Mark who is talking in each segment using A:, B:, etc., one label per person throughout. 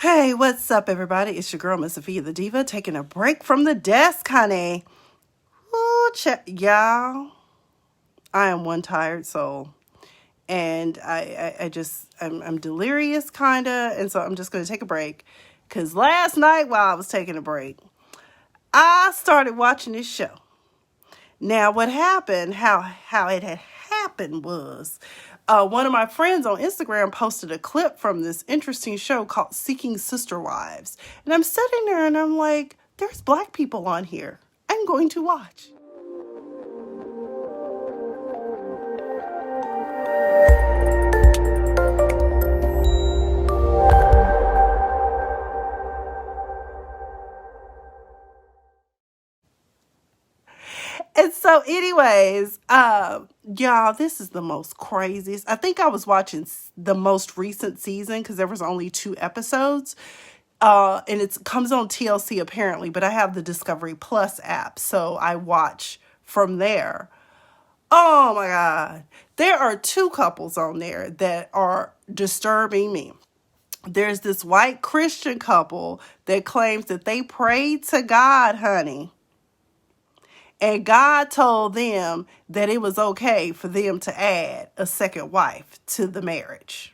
A: Hey, what's up, everybody? It's your girl, Miss Sophia the Diva, taking a break from the desk, honey. Ooh, y'all. I am one tired soul, and I'm delirious, kinda, and so I'm just gonna take a break. Cause last night, while I was taking a break, I started watching this show. Now, what happened? How it had happened was. One of my friends on Instagram posted a clip from this interesting show called Seeking Sister Wives. And I'm sitting there and I'm like, there's black people on here. I'm going to watch. And so, anyways, y'all, this is the most craziest. I think I was watching the most recent season because there was only 2 episodes. And it comes on TLC apparently, but I have the Discovery Plus app, so I watch from there. Oh my God. There are 2 couples on there that are disturbing me. There's this white Christian couple that claims that they prayed to God, honey. And God told them that it was okay for them to add a second wife to the marriage.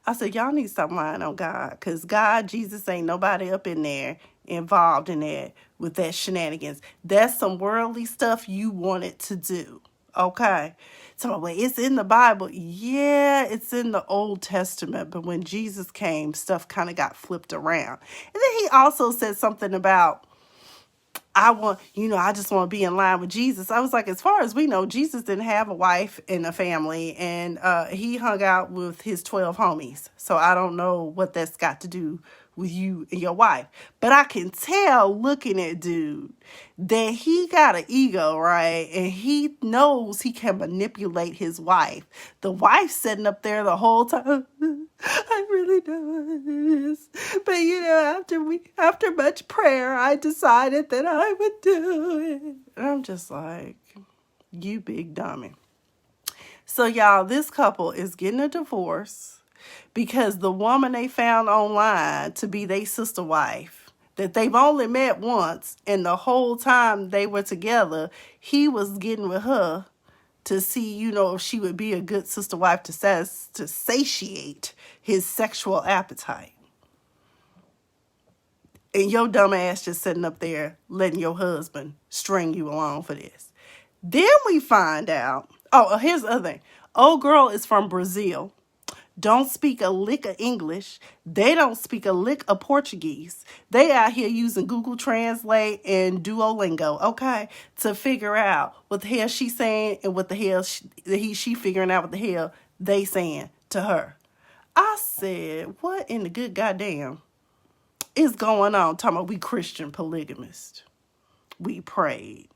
A: I said, y'all need to stop lying on God, because God, Jesus, ain't nobody up in there involved in that with that shenanigans. That's some worldly stuff you wanted to do. Okay. So wait, it's in the Bible. Yeah, it's in the Old Testament. But when Jesus came, stuff kind of got flipped around. And then he also said something about, I just want to be in line with Jesus. I was like, as far as we know, Jesus didn't have a wife and a family, and he hung out with his 12 homies. So I don't know what that's got to do with you and your wife. But I can tell looking at dude that he got an ego, right? And he knows he can manipulate his wife. The wife sitting up there the whole time. I really know this. But after much prayer, I decided that I would do it. And I'm just like, you big dummy. So y'all, this couple is getting a divorce because the woman they found online to be their sister wife, that they've only met once, and the whole time they were together, he was getting with her to see, if she would be a good sister wife to satiate his sexual appetite. And your dumb ass just sitting up there letting your husband string you along for this. Then we find out, here's the other thing. Old girl is from Brazil. Don't speak a lick of English. They don't speak a lick of Portuguese. They out here using Google Translate and Duolingo, okay, to figure out what the hell she's saying and what the hell she figuring out what the hell they saying to her. I said, what in the good goddamn is going on? Talking about we Christian polygamists. We prayed.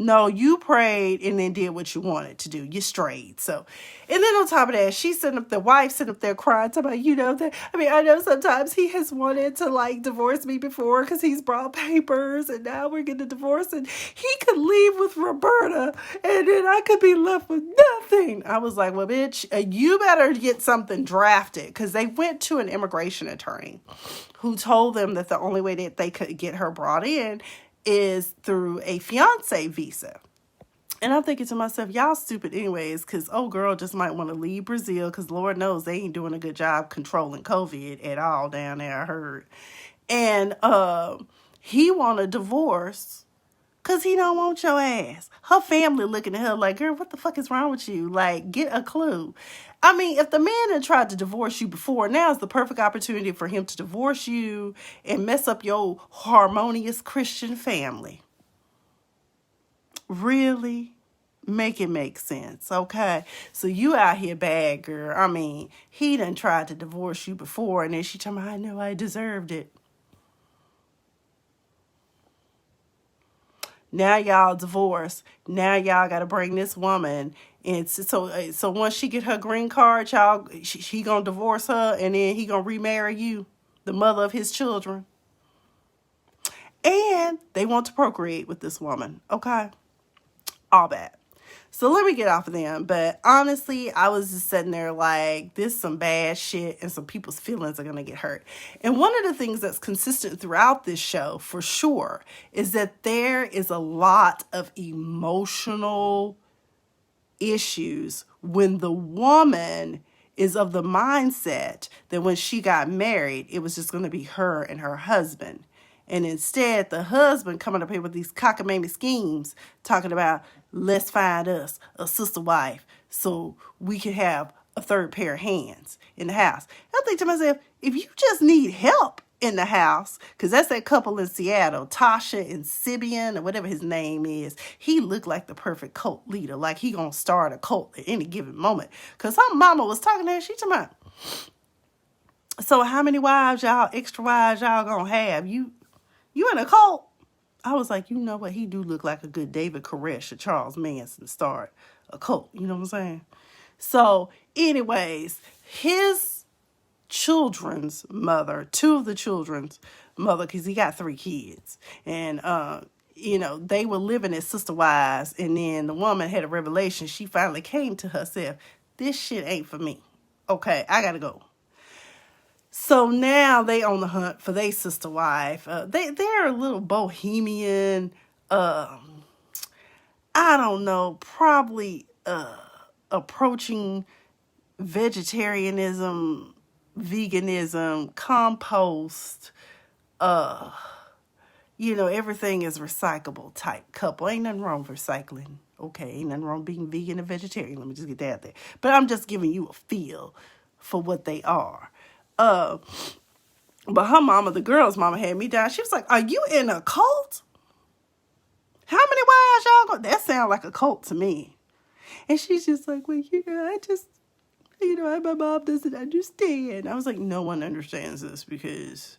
A: No, you prayed and then did what you wanted to do. You strayed. So, and then on top of that, the wife sitting up there crying, talking about, I know sometimes he has wanted to divorce me before because he's brought papers and now we're getting a divorce and he could leave with Roberta and then I could be left with nothing. I was like, well, bitch, you better get something drafted, because they went to an immigration attorney who told them that the only way that they could get her brought in is through a fiance visa. And I'm thinking to myself, y'all stupid anyways, because old girl just might want to leave Brazil, because Lord knows they ain't doing a good job controlling COVID at all down there, I heard. And he want a divorce because he don't want your ass. Her family looking at her like, girl, what the fuck is wrong with you? Like, get a clue. If the man had tried to divorce you before, now is the perfect opportunity for him to divorce you and mess up your harmonious Christian family. Really? Make it make sense, okay? So you out here bad, girl. He done tried to divorce you before, and then she told me, I know I deserved it. Now y'all divorced. Now y'all got to bring this woman. And so once she get her green card, he gonna divorce her, and then he gonna remarry you, the mother of his children. And they want to procreate with this woman. Okay, all bad. So let me get off of them. But honestly, I was just sitting there like, this is some bad shit and some people's feelings are going to get hurt. And one of the things that's consistent throughout this show, for sure, is that there is a lot of emotional issues when the woman is of the mindset that when she got married, it was just going to be her and her husband. And instead, the husband coming up here with these cockamamie schemes, talking about, let's find us a sister wife so we can have a third pair of hands in the house. I think to myself, if you just need help in the house, because that's that couple in Seattle, Tasha and Sibian, or whatever his name is, he looked like the perfect cult leader, like he gonna start a cult at any given moment. Because her mama was talking to her, she talking about, so how many wives y'all, extra wives y'all gonna have? You in a cult? I was like, you know what? He do look like a good David Koresh or Charles Manson start a cult. You know what I'm saying? So, anyways, his children's mother, two of the children's mother, because he got 3 kids, and they were living as sister wives, and then the woman had a revelation. She finally came to herself. This shit ain't for me. Okay, I gotta go. So now they on the hunt for their sister wife. They're a little bohemian. I don't know, probably approaching vegetarianism, veganism, compost. Everything is recyclable type couple. Ain't nothing wrong with recycling. Okay, ain't nothing wrong being vegan and vegetarian. Let me just get that out there. But I'm just giving you a feel for what they are. But her mama, the girl's mama, had me down. She was like, are you in a cult? How many wives y'all go? That sound like a cult to me. And she's just like, well, my mom doesn't understand. I was like, no one understands this because,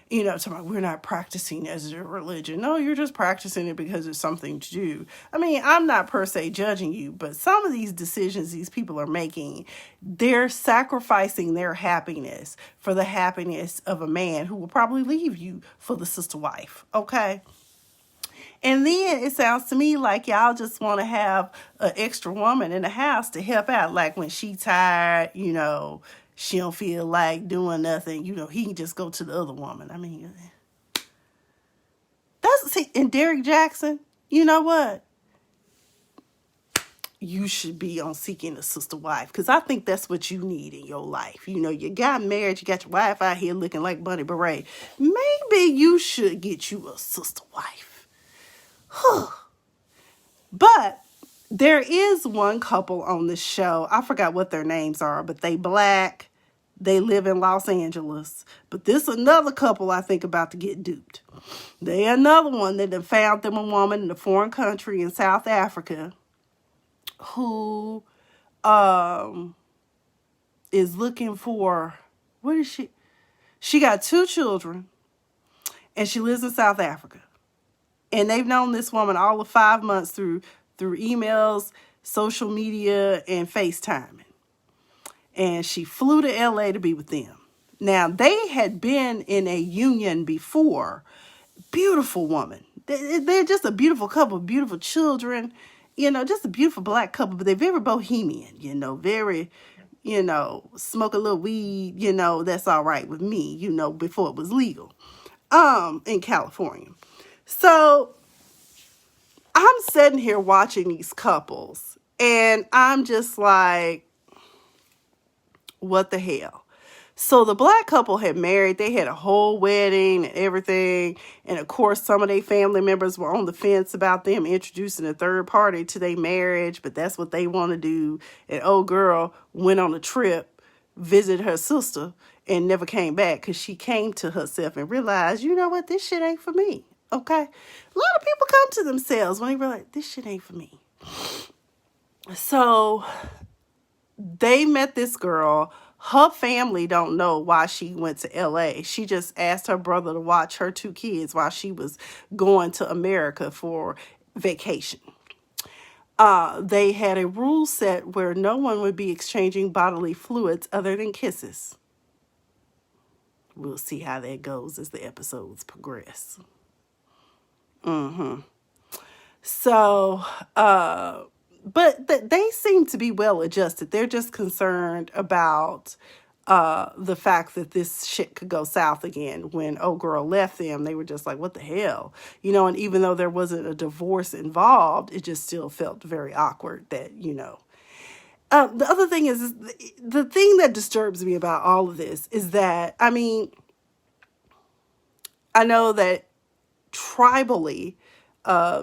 A: we're not practicing as a religion. No, you're just practicing it because it's something to do. I mean, I'm not per se judging you, but some of these decisions these people are making, they're sacrificing their happiness for the happiness of a man who will probably leave you for the sister wife. Okay? And then it sounds to me like y'all just want to have an extra woman in the house to help out. Like when she tired, she don't feel like doing nothing, he can just go to the other woman. I mean, and Derek Jackson, you know what? You should be on Seeking a Sister Wife, because I think that's what you need in your life. You got married, you got your wife out here looking like Bunny Beret. Maybe you should get you a sister wife. But there is one couple on this show. I forgot what their names are, but they Black. They live in Los Angeles. But this another couple I think about to get duped. They another one that found them a woman in a foreign country in South Africa who is looking for, what is she? She got 2 children and she lives in South Africa. And they've known this woman all of 5 months through emails, social media, and FaceTiming. And she flew to LA to be with them. Now, they had been in a union before. Beautiful woman. They're just a beautiful couple, beautiful children, just a beautiful Black couple, but they're very bohemian, very, smoke a little weed, that's all right with me, before it was legal, in California. So I'm sitting here watching these couples and I'm just like, what the hell? So the Black couple had married. They had a whole wedding and everything. And of course, some of their family members were on the fence about them introducing a third party to their marriage, but that's what they want to do. And old girl went on a trip, visited her sister, and never came back because she came to herself and realized, you know what, this shit ain't for me. Okay? A lot of people come to themselves when they realize, this shit ain't for me. So they met this girl. Her family don't know why she went to LA. She just asked her brother to watch her 2 kids while she was going to America for vacation. They had a rule set where no one would be exchanging bodily fluids other than kisses. We'll see how that goes as the episodes progress. So, but they seem to be well adjusted. They're just concerned about the fact that this shit could go south again. When old girl left them, they were just like, what the hell? And even though there wasn't a divorce involved, it just still felt very awkward that, the other thing is the thing that disturbs me about all of this is that, I mean, I know that tribally,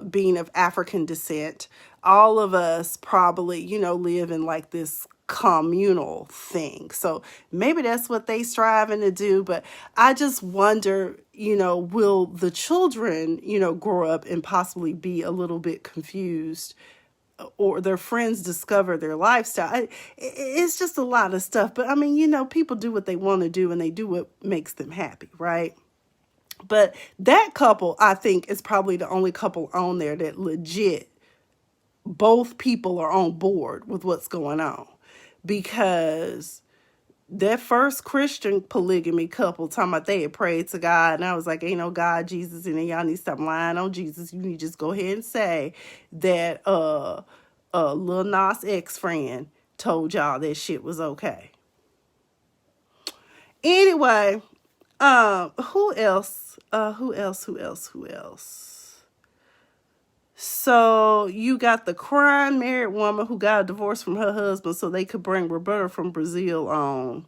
A: being of African descent, all of us probably, live in like this communal thing. So maybe that's what they striving to do. But I just wonder, will the children, grow up and possibly be a little bit confused, or their friends discover their lifestyle. It's just a lot of stuff. But I mean, people do what they want to do and they do what makes them happy, right? But that couple, I think, is probably the only couple on there that legit, both people are on board with what's going on. Because that first Christian polygamy couple talking about they had prayed to God, and I was like, ain't no God, Jesus, and then y'all need to stop lying on Jesus. You need to just go ahead and say that Lil Nas X friend told y'all that shit was okay. Anyway, who else? Who else? So you got the crying married woman who got a divorce from her husband so they could bring Roberta from Brazil on.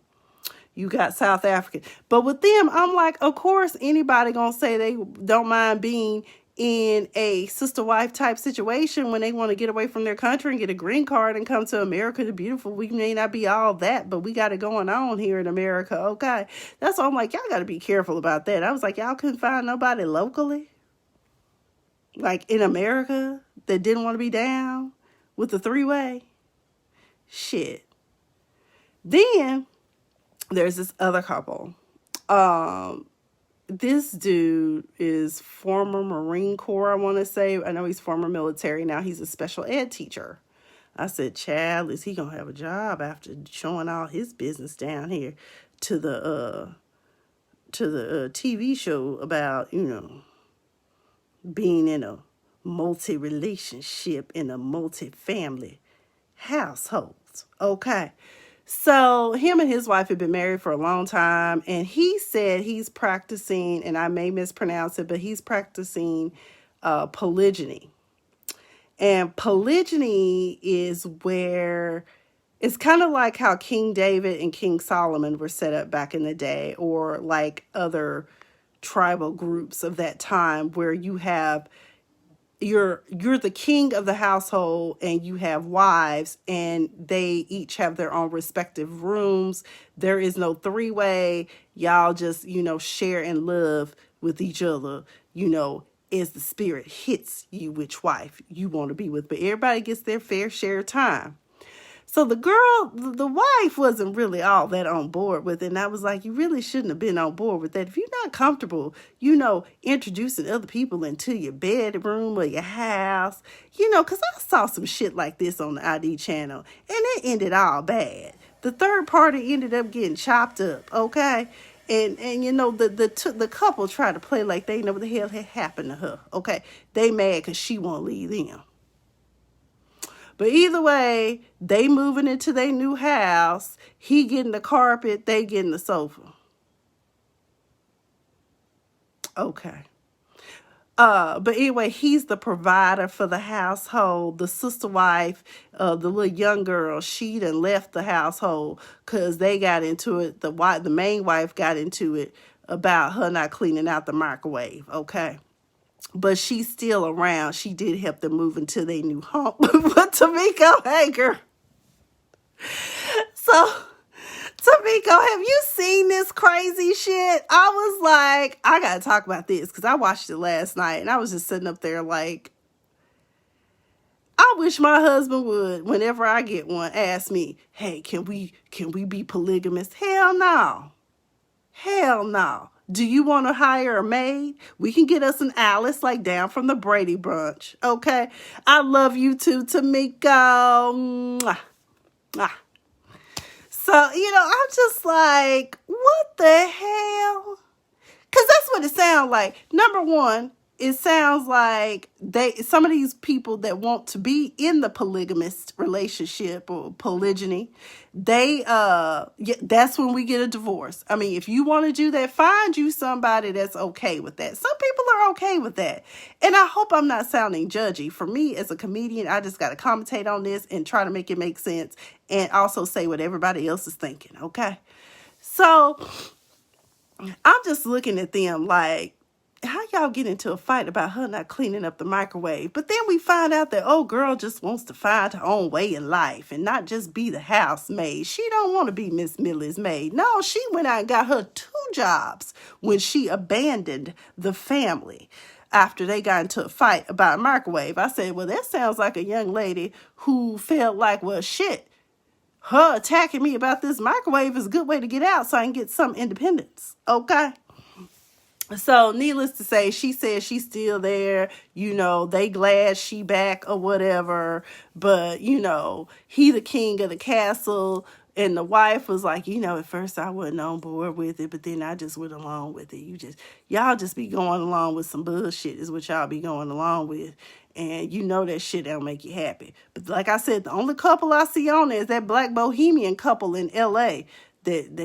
A: You got South African. But with them, I'm like, of course, anybody gonna say they don't mind being in a sister-wife type situation when they want to get away from their country and get a green card and come to America the beautiful. We may not be all that, but we got it going on here in America, okay? That's why I'm like, y'all got to be careful about that. I was like, y'all couldn't find nobody locally, like in America, that didn't want to be down with the three-way? Shit. Then there's this other couple. This dude is former Marine Corps, I want to say. I know he's former military. Now he's a special ed teacher. I said, child, is he going to have a job after showing all his business down here to the TV show about, being in a multi-relationship in a multi-family household. Okay. So him and his wife had been married for a long time, and he said he's practicing, and I may mispronounce it, but he's practicing polygyny. And polygyny is where it's kind of like how King David and King Solomon were set up back in the day, or like other tribal groups of that time, where you have you're the king of the household and you have wives and they each have their own respective rooms. There is no three-way. Y'all just, share and love with each other, as the spirit hits you which wife you want to be with. But everybody gets their fair share of time. So the wife wasn't really all that on board with it. And I was like, you really shouldn't have been on board with that. If you're not comfortable, introducing other people into your bedroom or your house, because I saw some shit like this on the ID channel and it ended all bad. The third party ended up getting chopped up, okay? And the couple tried to play like they know what the hell had happened to her, okay? They mad because she won't leave them. But either way, they moving into their new house. He getting the carpet, they getting the sofa. Okay. But anyway, he's the provider for the household. The sister wife, the little young girl, she done left the household because they got into it. The main wife got into it about her not cleaning out the microwave. Okay. But she's still around. She did help them move into their new home. But Tamiko, hey girl. So, Tamiko, have you seen this crazy shit? I was like, I gotta talk about this because I watched it last night and I was just sitting up there like, I wish my husband would, whenever I get one, ask me, hey, can we be polygamous? Hell no. Hell no. Do you want to hire a maid? We can get us an Alice like down from the Brady Bunch. Okay. I love you too, Tamiko. Mwah. Mwah. So, I'm just like, what the hell? Because that's what it sounds like. Number one, it sounds like some of these people that want to be in the polygamist relationship or polygyny, that's when we get a divorce. I mean, if you want to do that, find you somebody that's okay with that. Some people are okay with that. And I hope I'm not sounding judgy. For me as a comedian, I just got to commentate on this and try to make it make sense and also say what everybody else is thinking, okay? So I'm just looking at them like, how y'all get into a fight about her not cleaning up the microwave? But then we find out that old girl just wants to find her own way in life and not just be the housemaid. She don't want to be Miss Millie's maid. No, she went out and got her 2 jobs when she abandoned the family after they got into a fight about a microwave. I said, well, that sounds like a young lady who felt like, well, shit, her attacking me about this microwave is a good way to get out so I can get some independence. Okay? So needless to say, she says she's still there. They glad she back or whatever. But, he the king of the castle. And the wife was like, at first I wasn't on board with it, but then I just went along with it. Y'all just be going along with some bullshit is what y'all be going along with. And that shit don't make you happy. But like I said, the only couple I see on there is that black bohemian couple in LA that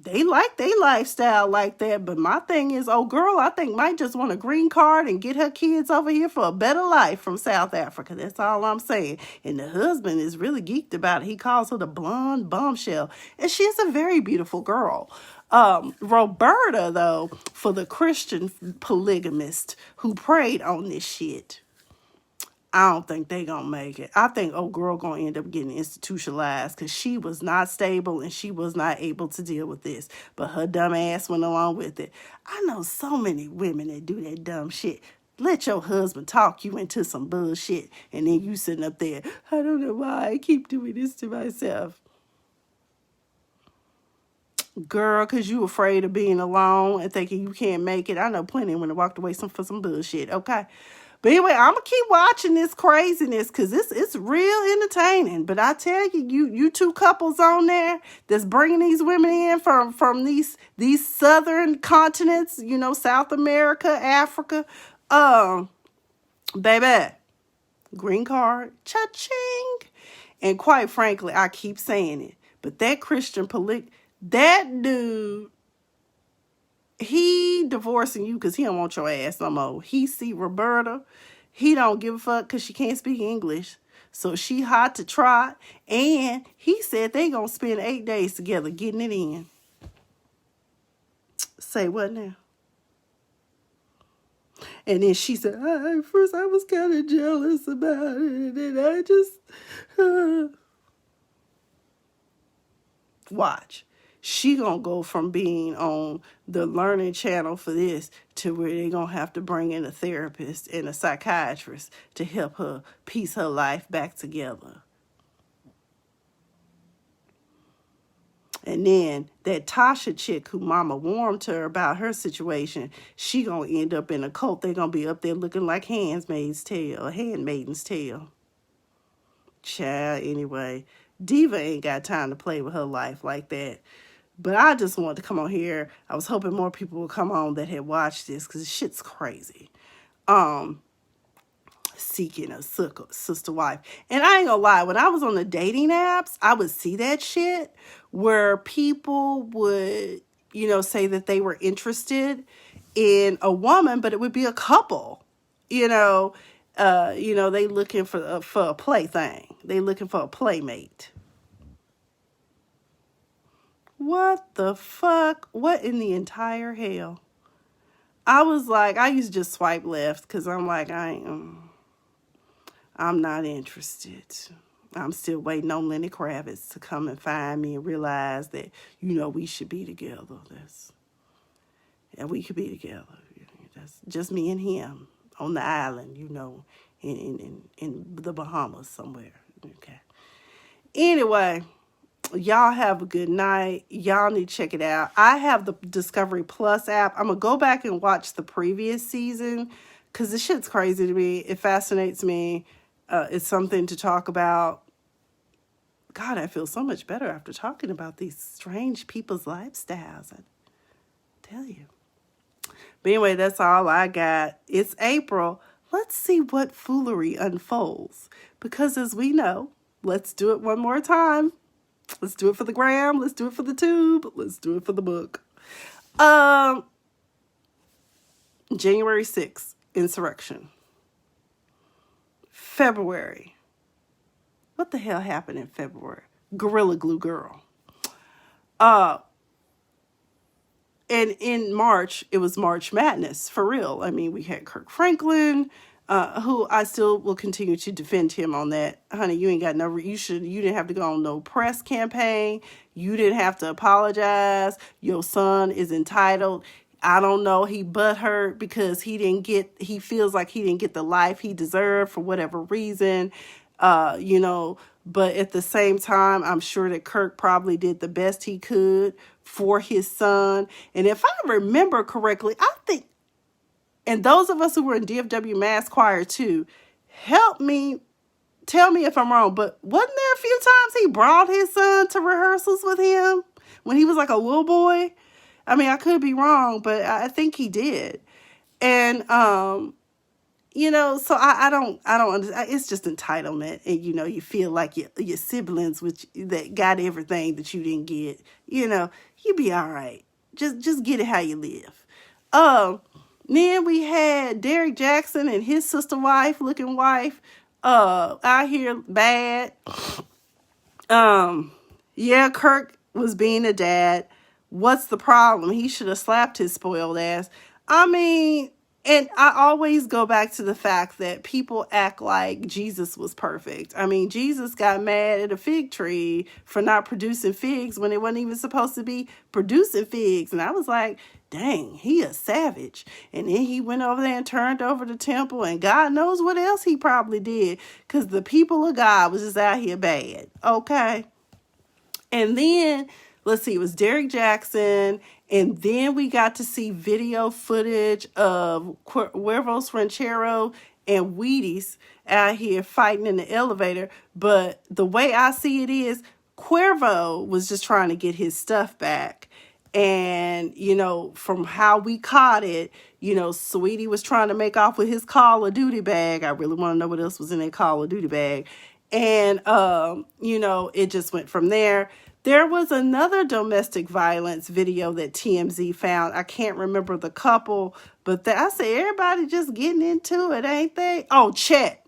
A: they like their lifestyle like that. But my thing is, oh girl, I think might just want a green card and get her kids over here for a better life from South Africa. That's all I'm saying. And the husband is really geeked about it. He calls her the blonde bombshell. And she's a very beautiful girl. Roberta, though, for the Christian polygamist who prayed on this shit, I don't think they gonna make it. I think old girl gonna end up getting institutionalized because she was not stable and she was not able to deal with this. But her dumb ass went along with it. I know so many women that do that dumb shit. Let your husband talk you into some bullshit and then you sitting up there, I don't know why I keep doing this to myself. Girl, because you afraid of being alone and thinking you can't make it. I know plenty of women walked away for some bullshit, okay? But anyway, I'm going to keep watching this craziness because it's real entertaining. But I tell you, you 2 couples on there that's bringing these women in from these southern continents, South America, Africa. Baby, green card, cha-ching. And quite frankly, I keep saying it. But that Christian that dude, he divorcing you because he don't want your ass no more. He see Roberta. He don't give a fuck because she can't speak English. So she hot to trot. And he said they gonna spend 8 days together getting it in. Say what now? And then she said, first I was kind of jealous about it. And I just... Watch. She gonna go from being on the learning channel for this to where they gonna have to bring in a therapist and a psychiatrist to help her piece her life back together. And then that Tasha chick who mama warned her about her situation, she gonna end up in a cult. They gonna be up there looking like Handmaid's Tale. Child, anyway. Diva ain't got time to play with her life like that. But I just wanted to come on here. I was hoping more people would come on that had watched this because shit's crazy. Seeking a sister wife. And I ain't gonna lie, when I was on the dating apps, I would see that shit where people would, say that they were interested in a woman, but it would be a couple. They looking for a plaything. They looking for a playmate. What the fuck? What in the entire hell? I was like, I used to just swipe left because I'm like, I'm not interested. I'm still waiting on Lenny Kravitz to come and find me and realize that, we should be together. We could be together. That's just me and him on the island, in the Bahamas somewhere. Okay. Anyway, y'all have a good night. Y'all need to check it out. I have the Discovery Plus app. I'm going to go back and watch the previous season because this shit's crazy to me. It fascinates me. It's something to talk about. God, I feel so much better after talking about these strange people's lifestyles. I tell you. But anyway, that's all I got. It's April. Let's see what foolery unfolds. Because as we know, let's do it one more time. Let's do it for the gram. Let's do it for the tube. Let's do it for the book. January 6th, insurrection. February. What the hell happened in February? Gorilla Glue Girl. And in March, it was March Madness, for real. I mean, we had Kirk Franklin, who I still will continue to defend him on that. Honey, you ain't got no, you didn't have to go on no press campaign. You didn't have to apologize. Your son is entitled. I don't know, he butthurt because he feels like he didn't get the life he deserved for whatever reason, but at the same time, I'm sure that Kirk probably did the best he could for his son. And if I remember correctly, I think, and those of us who were in DFW Mass Choir too, help me, tell me if I'm wrong, but wasn't there a few times he brought his son to rehearsals with him when he was like a little boy? I mean, I could be wrong, but I think he did. And, so I don't understand. It's just entitlement. And, you feel like your siblings, that got everything that you didn't get, you be all right. Just get it how you live. Then we had Derek Jackson and his sister looking wife, out here bad. Yeah, Kirk was being a dad. What's the problem? He should have slapped his spoiled ass. I mean, and I always go back to the fact that people act like Jesus was perfect. I mean, Jesus got mad at a fig tree for not producing figs when it wasn't even supposed to be producing figs. And I was like, dang, he a savage. And then he went over there and turned over the temple, and God knows what else he probably did, because the people of God was just out here bad. Okay. And then, let's see, it was Derek Jackson, and then we got to see video footage of Cuervo's Ranchero and Wheaties out here fighting in the elevator. But the way I see it is, Cuervo was just trying to get his stuff back. And, from how we caught it, Sweetie was trying to make off with his Call of Duty bag. I really want to know what else was in that Call of Duty bag. And, it just went from there. There was another domestic violence video that TMZ found. I can't remember the couple, but I said, everybody just getting into it, ain't they? Oh, Chet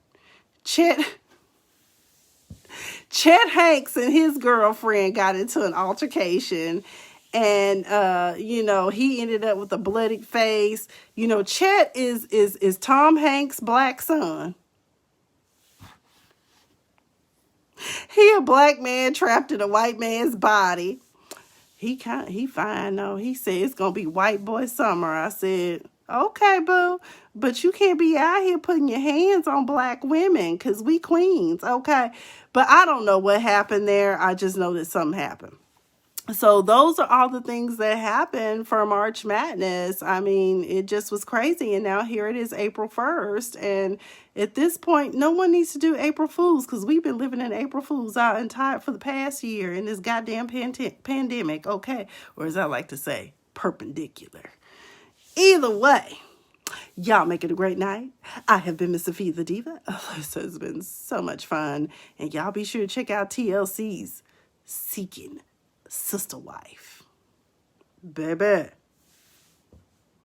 A: Hanks and his girlfriend got into an altercation, and he ended up with a bloody face. Chet is Tom Hanks' black son. He a black man trapped in a white man's body. He fine though. He said it's gonna be white boy summer. I said, okay, boo, but you can't be out here putting your hands on black women, because we queens, okay? But I don't know what happened there. I just know that something happened. So those are all the things that happened for March Madness. I mean, it just was crazy. And now here it is, April 1st. And at this point, no one needs to do April Fools, because we've been living in April Fools our entire for the past year in this goddamn pandemic, okay? Or as I like to say, perpendicular. Either way, y'all make it a great night. I have been Miss Sophia the Diva. Oh, this has been so much fun. And y'all be sure to check out TLC's Seeking Sister Wife. Baby.